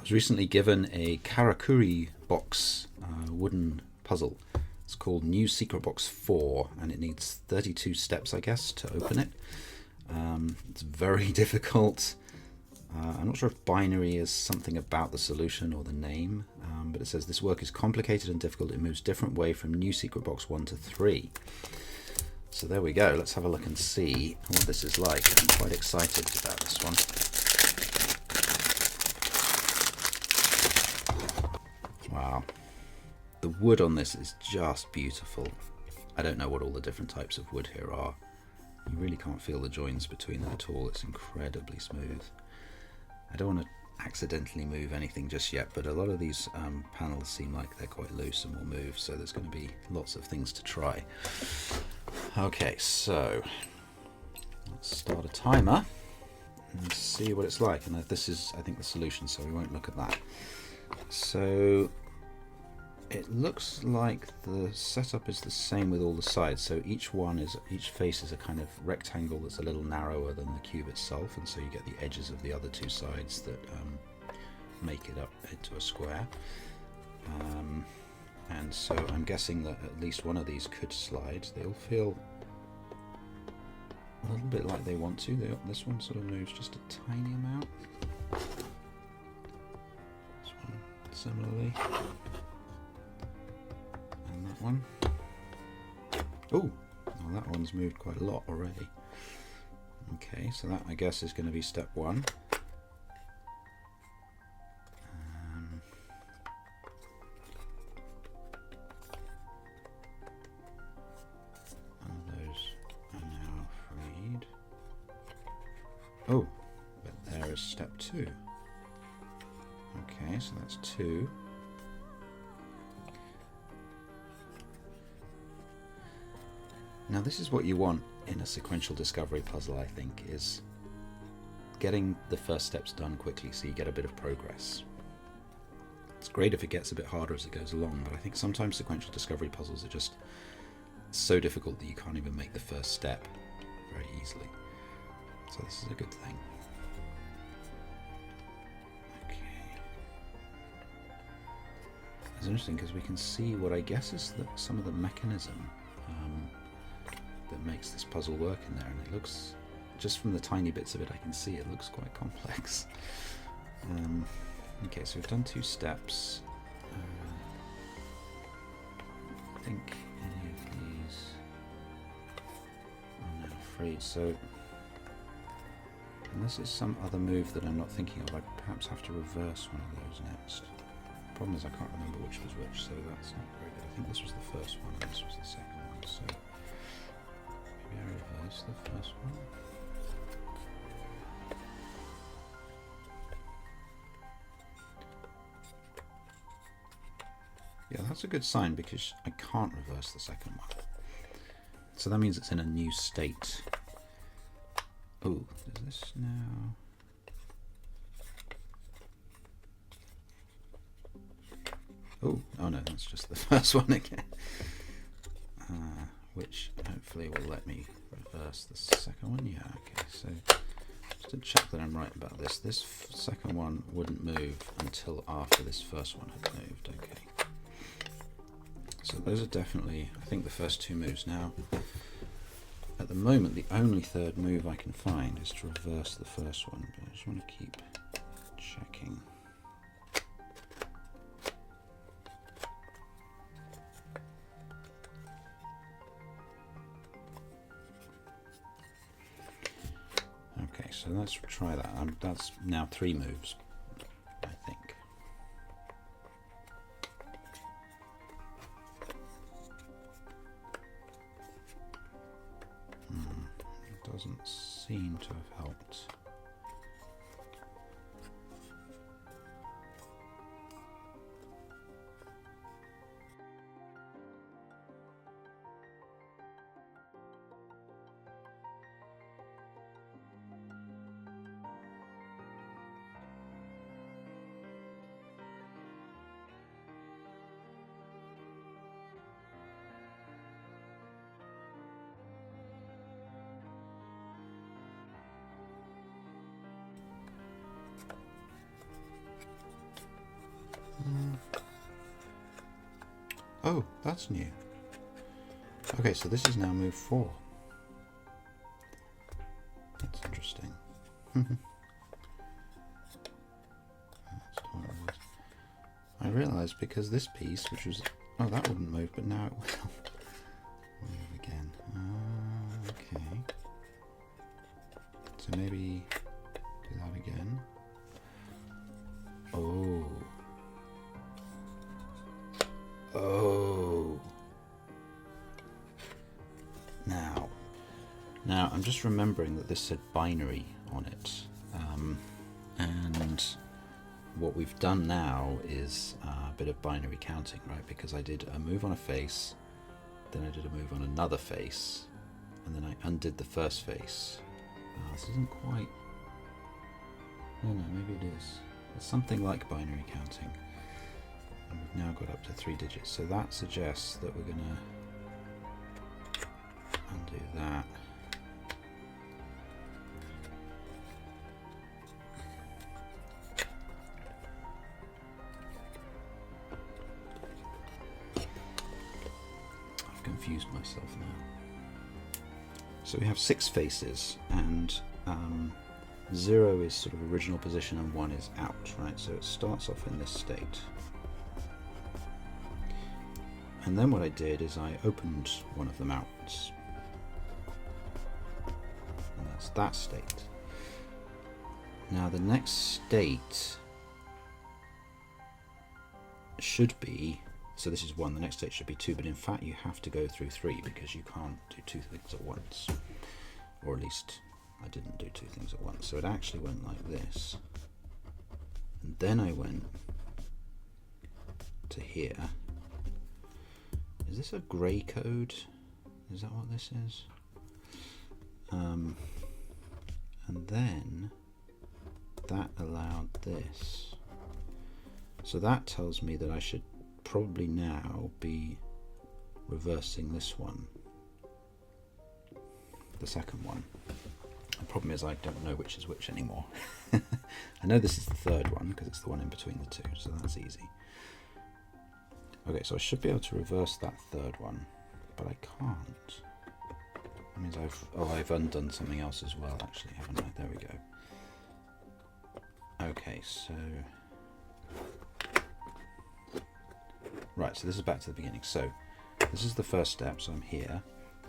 was recently given a Karakuri box wooden puzzle. It's called New Secret Box 4, and it needs 32 steps, I guess, to open it. It's very difficult. I'm not sure if binary is something about the solution or the name, but it says this work is complicated and difficult. It moves different way from New Secret Box 1 to 3. So there we go. Let's have a look and see what this is like. I'm quite excited about this one. Wow. The wood on this is just beautiful. I don't know what all the different types of wood here are. You really can't feel the joins between them at all. It's incredibly smooth. I don't want to accidentally move anything just yet, but a lot of these panels seem like they're quite loose and will move, so there's going to be lots of things to try. Okay, so let's start a timer and see what it's like. And this is, I think, the solution, so we won't look at that. So it looks like the setup is the same with all the sides. So each face is a kind of rectangle that's a little narrower than the cube itself, and so you get the edges of the other two sides that make it up into a square. And so I'm guessing that at least one of these could slide. They all feel a little bit like they want to. This one sort of moves just a tiny amount. This one similarly. And that one. Oh, well, that one's moved quite a lot already. Okay, so that I guess is going to be step 1. Oh, but there is step 2. Okay, so that's 2. Now this is what you want in a sequential discovery puzzle, I think, is getting the first steps done quickly so you get a bit of progress. It's great if it gets a bit harder as it goes along, but I think sometimes sequential discovery puzzles are just so difficult that you can't even make the first step very easily. So this is a good thing. Okay. It's interesting because we can see what I guess is some of the mechanism that makes this puzzle work in there, and it looks, just from the tiny bits of it I can see, it looks quite complex. Okay, so we've done 2 steps. I think any of these are now free, so unless it's some other move that I'm not thinking of, I perhaps have to reverse one of those next. The problem is I can't remember which was which, so that's not very good. I think this was the first one and this was the second one, so maybe I reverse the first one. Yeah, that's a good sign because I can't reverse the second one. So that means it's in a new state. Oh, is this now? Oh no, that's just the first one again. Which hopefully will let me reverse the second one. Yeah, okay, so just to check that I'm right about this, this second one wouldn't move until after this first one had moved. Okay. So those are definitely, I think, the first 2 moves. Now, at the moment, the only third move I can find is to reverse the first one, but I just want to keep checking. Okay, so let's try that. That's now 3 moves, I think. Doesn't seem to have helped. Oh, that's new. Okay, so this is now move 4. That's interesting. I realised because this piece, which was... Oh, that wouldn't move, but now it will. Move again. Okay. So maybe do that again. Oh. Oh. Now I'm just remembering that this said binary on it. And what we've done now is a bit of binary counting, right? Because I did a move on a face, then I did a move on another face, and then I undid the first face. This isn't quite... No, maybe it is. It's something like binary counting. And we've now got up to 3 digits. So that suggests that we're going to undo that. I've confused myself now. So we have 6 faces, and 0 is sort of original position and 1 is out, right? So it starts off in this state. And then what I did is I opened one of them out. And that's that state. Now the next state should be, so this is 1, the next state should be 2, but in fact you have to go through 3 because you can't do 2 things at once. Or at least I didn't do 2 things at once. So it actually went like this. And then I went to here. Is this a grey code? Is that what this is? And then that allowed this. So that tells me that I should probably now be reversing this one. The second one. The problem is I don't know which is which anymore. I know this is the third one because it's the one in between the 2, so that's easy. Okay, so I should be able to reverse that third one, but I can't. That means I've undone something else as well, actually, haven't I? There we go. Okay, so... Right, so this is back to the beginning. So, this is the first step, so I'm here.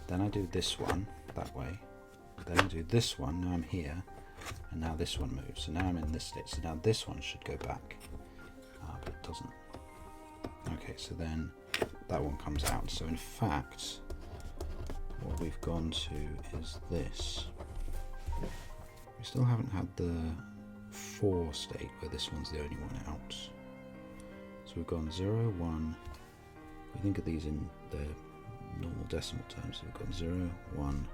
Then I do this one, that way. Then I do this one, now I'm here. And now this one moves. So now I'm in this state. So now this one should go back. But it doesn't. Okay, so then that one comes out. So in fact, what we've gone to is this. We still haven't had the 4 state where this one's the only one out. So we've gone 0, 1. We think of these in their normal decimal terms. So we've got 0, 1,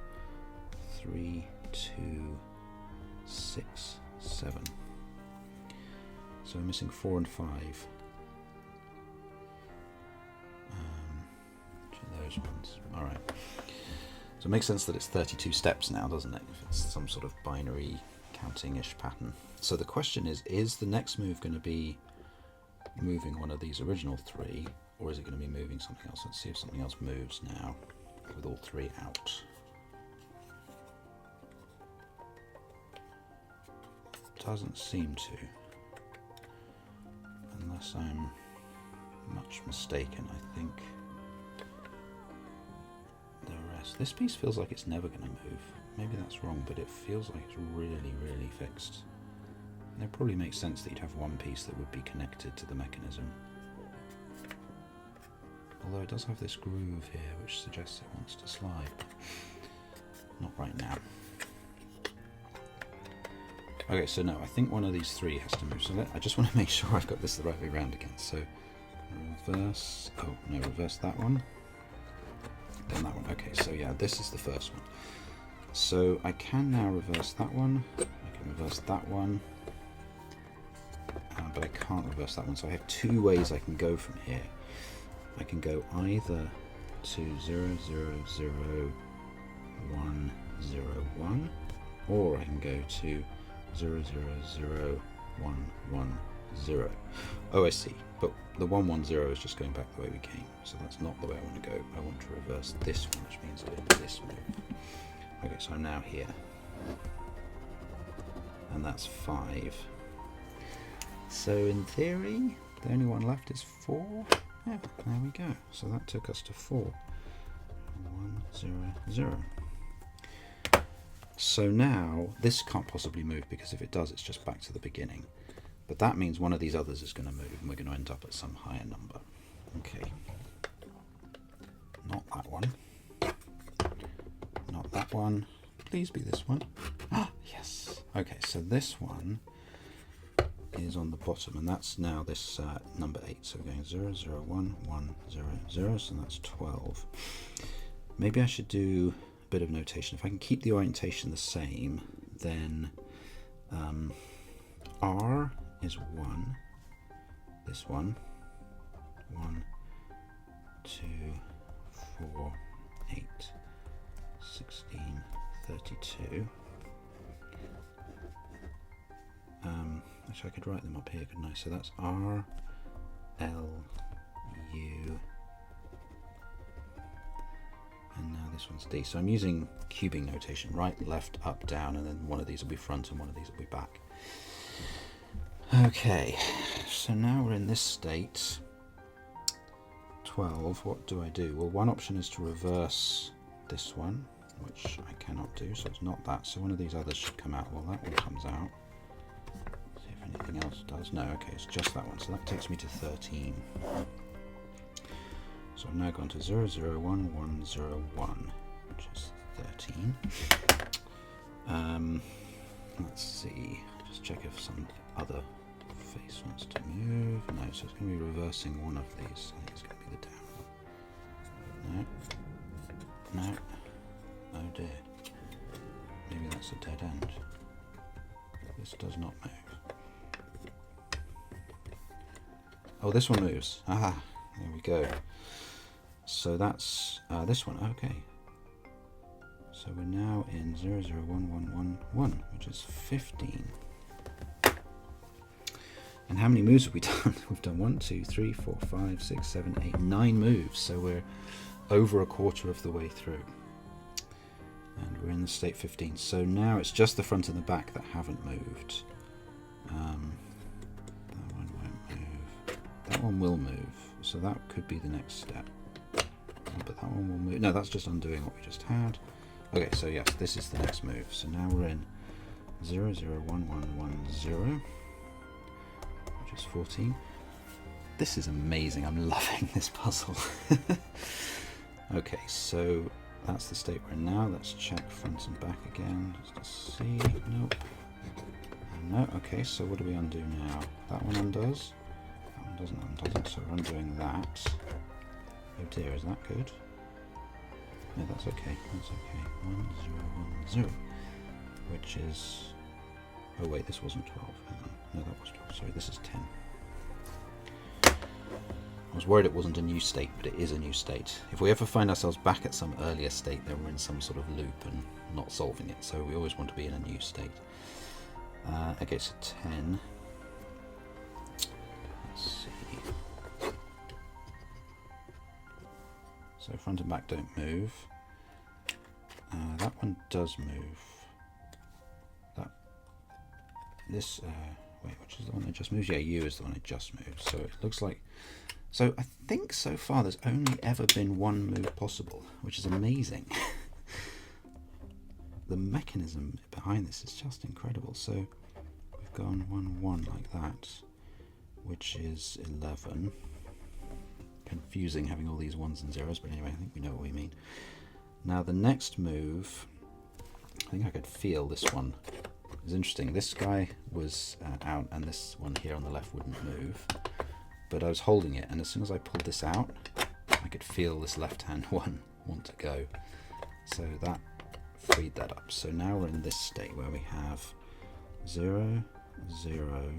3, 2, 6, 7. So we're missing 4 and 5. Those ones. Alright. So it makes sense that it's 32 steps now, doesn't it? If it's some sort of binary counting-ish pattern. So the question is the next move going to be moving one of these original 3, or is it going to be moving something else? Let's see if something else moves now with all 3 out. Doesn't seem to, unless I'm much mistaken. I think the rest. This piece feels like it's never going to move. Maybe that's wrong, but it feels like it's really, really fixed. And it probably makes sense that you'd have one piece that would be connected to the mechanism. Although it does have this groove here, which suggests it wants to slide. Not right now. Okay, so no, I think one of these 3 has to move. So I just want to make sure I've got this the right way around again. So reverse, oh no, reverse that one. Then that one. Okay, so yeah, this is the first one. So I can now reverse that one. I can reverse that one. But I can't reverse that one. So I have 2 ways I can go from here. I can go either to 0, 0, 0, 1, 0, 1, or I can go to 0, 0, 0, 1, 1, 0. Oh, I see. But the 1, 1, 0 is just going back the way we came. So that's not the way I want to go. I want to reverse this one, which means doing this move. Okay, so I'm now here. And that's 5. So in theory, the only one left is 4. Yeah, there we go. So that took us to 4. 1, 0, 0. So now this can't possibly move, because if it does, it's just back to the beginning. But that means one of these others is going to move, and we're going to end up at some higher number. Okay. Not that one. Not that one. Please be this one. Ah, yes. Okay, so this one is on the bottom, and that's now this number 8. So we're going 0, 0, 1, 1, 0, 0, so that's 12. Maybe I should do a bit of notation. If I can keep the orientation the same, then R is 1, this one, 1, 2, 4, 8, 16, 32. Actually, I could write them up here, couldn't I? So that's R, L, U, and now this one's D. So I'm using cubing notation, right, left, up, down, and then one of these will be front and one of these will be back. Okay, so now we're in this state. 12, what do I do? Well, one option is to reverse this one, which I cannot do, so it's not that. So one of these others should come out. Well, that one comes out. See if anything else does. No, okay, it's just that one. So that takes me to 13. So I've now gone to 0, 0, 1, 1, 0, 1, which is 13. Let's see, just check if some other face wants to move. No, so it's going to be reversing one of these. I think it's going to be the down one. No. No. Oh dear. Maybe that's a dead end. This does not move. Oh, this one moves. Ah, there we go. So that's this one. Okay. So we're now in 0, 0, 1, 1, 1, 1, which is 15. And how many moves have we done? We've done 1, 2, 3, 4, 5, 6, 7, 8, 9 moves. So we're over a quarter of the way through. And we're in the state 15. So now it's just the front and the back that haven't moved. That one won't move. That one will move. So that could be the next step. But that one will move. No, that's just undoing what we just had. Okay, so yes, this is the next move. So now we're in 0, 0, 1, 1, 1, 0. Which is 14. This is amazing. I'm loving this puzzle. Okay, so that's the state we're in now. Let's check front and back again just to see. Nope. No. Okay, so what do we undo now? That one undoes. That one doesn't. So we're undoing that. Oh dear, is that good? No, that's okay. That's okay. 1, 0, 1, 0. Which is... Oh wait, this wasn't 12. Hang on. No, that was 12. Sorry, this is 10. I was worried it wasn't a new state, but it is a new state. If we ever find ourselves back at some earlier state, then we're in some sort of loop and not solving it. So we always want to be in a new state. Okay, so 10. Let's see. So front and back don't move. That one does move. This, wait, which is the one that just moves? Yeah, U is the one that just moved. So it looks like, so I think so far there's only ever been one move possible, which is amazing. The mechanism behind this is just incredible. So we've gone 1, 1 like that, which is 11. Confusing having all these ones and zeros, but anyway, I think we know what we mean. Now the next move, I think I could feel this one. It's interesting. This guy was out, and this one here on the left wouldn't move. But I was holding it, and as soon as I pulled this out, I could feel this left-hand one want to go. So that freed that up. So now we're in this state where we have 0, 0,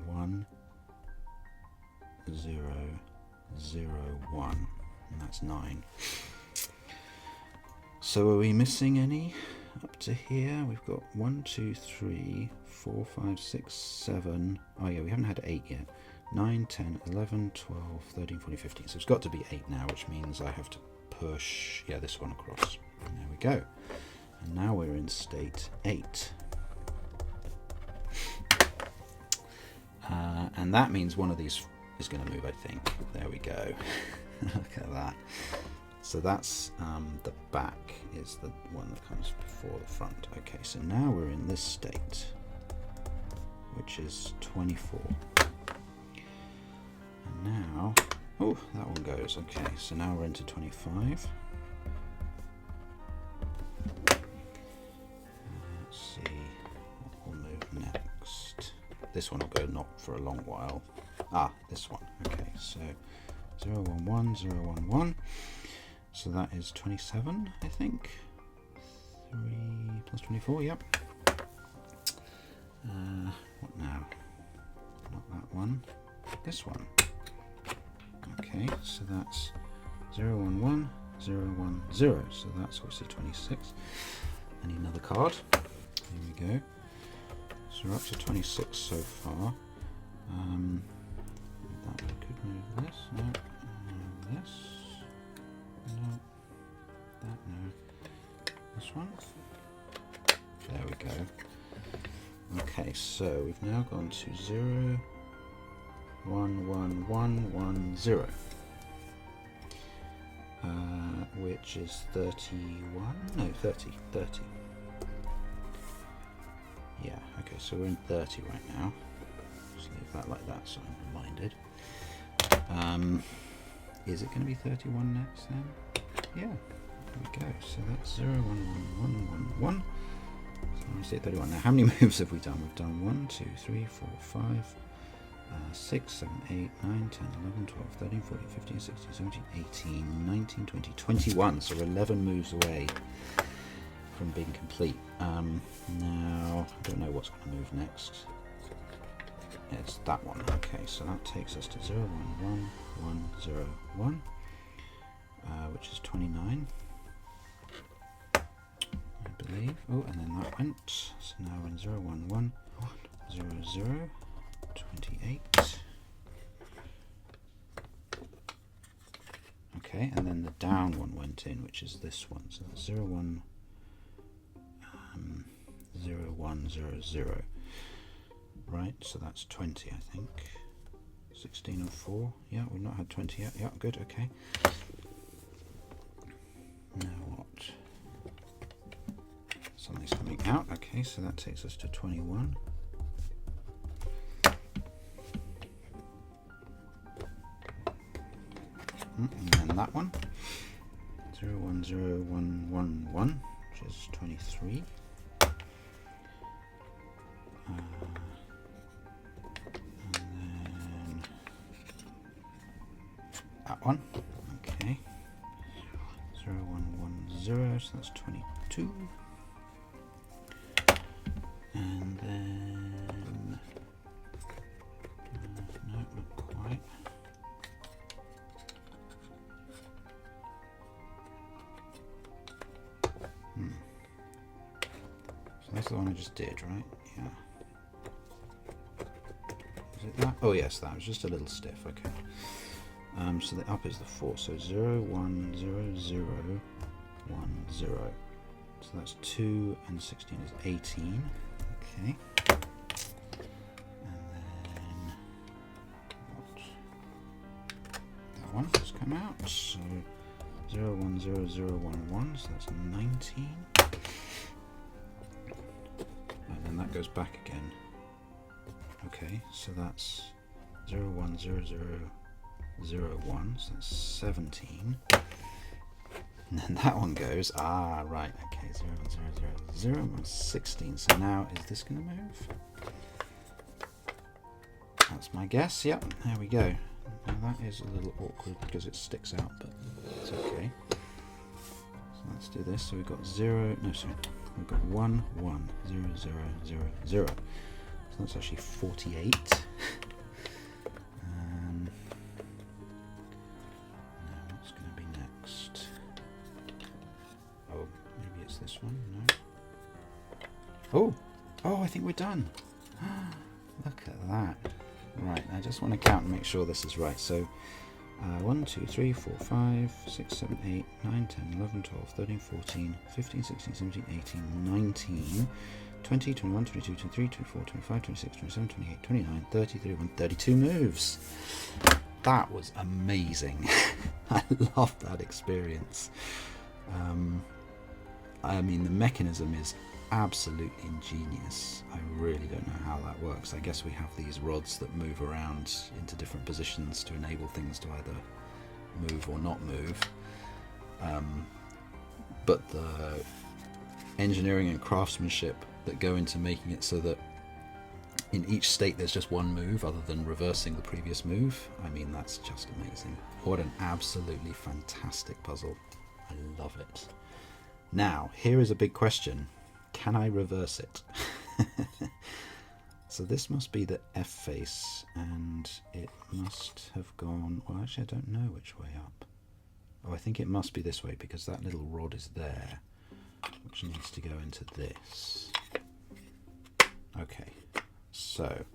1, 0, 0, 1, and that's 9. So are we missing any? up to here we've got 1, 2, 3, 4, 5, 6, 7. Oh yeah, we haven't had 8 yet. 9, 10, 11, 12, 13, 14, 15. So it's got to be 8 now, which means I have to push, yeah, this one across. And there we go. And now we're in state 8. And that means one of these is going to move, I think. There we go. Look at that. So that's the back is the one that comes before the front. Okay, so now we're in this state, which is 24. And now, oh, that one goes. Okay, so now we're into 25. Let's see what will move next. This one will go not for a long while. Ah, this one. Okay, so 0, 1, 1, 0, 1, 1. So that is 27, I think. 3 plus 24, yep. What now? Not that one. This one. Okay, so that's 0, 1, 1, 0, 1, 0. So that's obviously 26. I need another card. Here we go. So we're up to 26 so far. That one could move this. No. This. No. That no. This one. There we go. Okay, so we've now gone to 0, 1, 1, 1, 1, 0. Which is 31? No, 30. 30. Yeah, okay, so we're in 30 right now. Just leave that like that so I'm reminded. Is it going to be 31 next then? Yeah, there we go. So that's 0, 1, 1, 1, 1, 1. So let me say 31. Now, how many moves have we done? We've done 1, 2, 3, 4, 5, 6, 7, 8, 9, 10, 11, 12, 13, 14, 15, 16, 17, 18, 19, 20, 21. So we're 11 moves away from being complete. Now, I don't know what's going to move next. Yeah, it's that one. Okay, so that takes us to 0, 1, 1, 1, 0, 1, which is 29, I believe. Oh, and then that went. So now we're in 0, 1, 1, 0, 0, 28. Okay, and then the down one went in, which is this one. So that's 0, 1, 0, 1, 0, 0. Right, so that's 20, I think. 16 and 4. Yeah, we've not had 20 yet. Yeah, good, okay. Now what? Something's coming out. Okay, so that takes us to 21. And then that one. 0, 1, 0, 1, 1, 1, which is 23. That one, okay. 0, 1, 1, 0, so that's 22. And then no, not quite. So that's the one I just did, right? Yeah. Is it that? Oh yes, that was just a little stiff. Okay. So the up is the 4, so 0, 1, 0, 0, 1, 0. So that's 2 and 16 is 18. Okay. And then what? That one has come out. So 0, 1, 0, 0, 1, 1. So that's 19. And then that goes back again. Okay, so that's 0, 1, 0, 0, 0, 1, so that's 17. And then that one goes, right, okay, 0, 0, 0, 0, 16. So now, is this going to move? That's my guess, yep, there we go. Now that is a little awkward because it sticks out, but it's okay. So let's do this. So we've got 0, no, sorry, we've got 1, 1, 0, 0, 0, 0. So that's actually 48. This one, no. Oh, I think we're done. Look at that. Right, I just want to count and make sure this is right. So 1, 2, 3, 4, 5, 6, 7, 8, 9, 10, 11, 12, 13, 14, 15, 16, 17, 18, 19, 20, 21, 22, 23, 24, 25, 26, 27, 28, 29, 30, 31, 32 moves. That was amazing. I love that experience. I mean, the mechanism is absolutely ingenious. I really don't know how that works. I guess we have these rods that move around into different positions to enable things to either move or not move. But the engineering and craftsmanship that go into making it so that in each state there's just one move other than reversing the previous move, I mean, that's just amazing. What an absolutely fantastic puzzle. I love it. Now, here is a big question. Can I reverse it? So this must be the F face, and it must have gone... Well, actually, I don't know which way up. Oh, I think it must be this way, because that little rod is there, which needs to go into this. Okay, so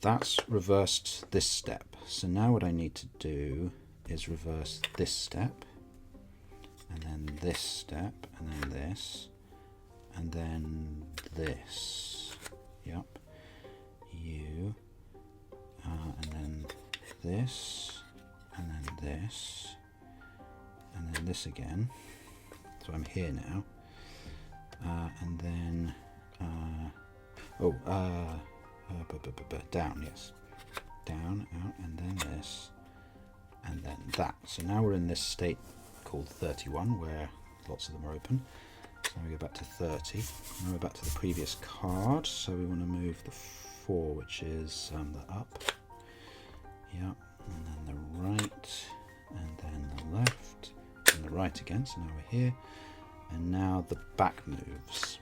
that's reversed this step. So now what I need to do is reverse this step, and then this step, and then this, and then this. Yep. You, and then this, and then this, and then this again. So I'm here now. And then, down, yes. Down, out, and then this, and then that. So now we're in this state called 31, where lots of them are open. So we go back to 30. Now we're back to the previous card. So we want to move the 4, which is the up. Yep. And then the right, and then the left, and the right again. So now we're here. And now the back moves.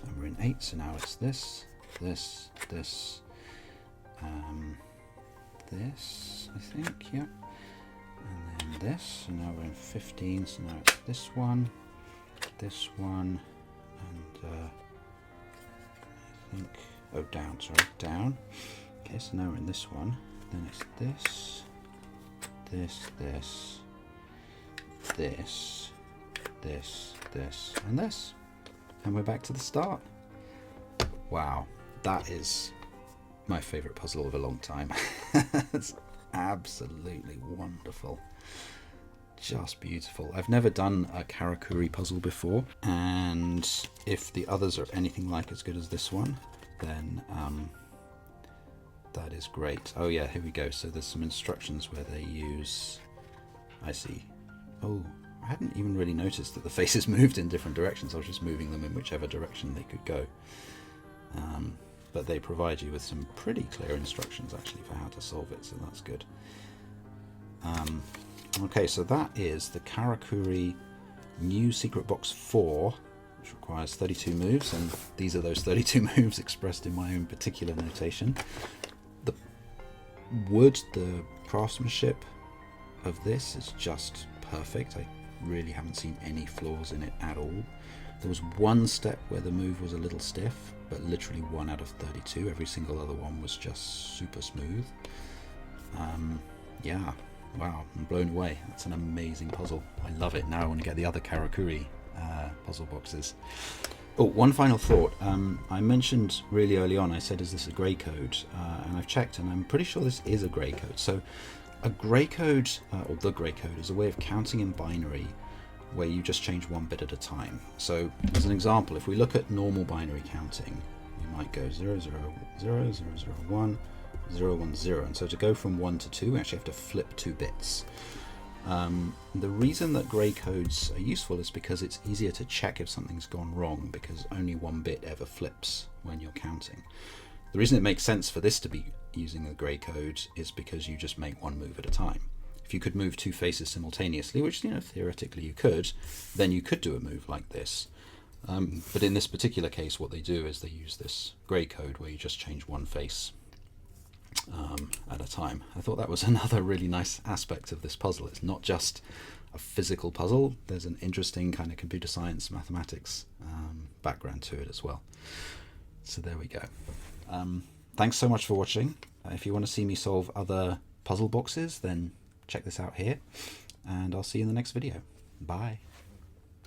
And we're in 8, so now it's this, this, this, this, I think, yeah. And then this, so now we're in 15, so now it's this one, and I think, oh, down, sorry, down. Okay, so now we're in this one, then it's this, this, this, this, this, this, and this. And we're back to the start. Wow, that is my favourite puzzle of a long time. It's absolutely wonderful. Just beautiful. I've never done a Karakuri puzzle before, and if the others are anything like as good as this one, then that is great. Oh yeah, here we go. So there's some instructions where they use... I see. Oh, I hadn't even really noticed that the faces moved in different directions. I was just moving them in whichever direction they could go. But they provide you with some pretty clear instructions actually for how to solve it, so that's good. Okay, so that is the Karakuri new Secret Box 4, which requires 32 moves, and these are those 32 moves expressed in my own particular notation. The wood, the craftsmanship of this is just perfect. I really haven't seen any flaws in it at all. There was one step where the move was a little stiff, but literally 1 out of 32. Every single other one was just super smooth. Yeah, wow, I'm blown away. That's an amazing puzzle. I love it. Now I want to get the other Karakuri puzzle boxes. Oh, one final thought. I mentioned really early on, I said, is this a grey code? And I've checked, and I'm pretty sure this is a grey code. So a grey code, or the grey code, is a way of counting in binary where you just change one bit at a time. So as an example, if we look at normal binary counting, we might go 0, 0, 0, 0, 0, 1, 0, 1, 0. And so to go from 1 to 2, we actually have to flip 2 bits. The reason that grey codes are useful is because it's easier to check if something's gone wrong, because only one bit ever flips when you're counting. The reason it makes sense for this to be using a grey code is because you just make one move at a time. If you could move 2 faces simultaneously, which, you know, theoretically you could, then you could do a move like this. But in this particular case, what they do is they use this grey code where you just change one face at a time. I thought that was another really nice aspect of this puzzle. It's not just a physical puzzle. There's an interesting kind of computer science, mathematics background to it as well. So there we go. Thanks so much for watching. If you want to see me solve other puzzle boxes, then check this out here, and I'll see you in the next video. Bye.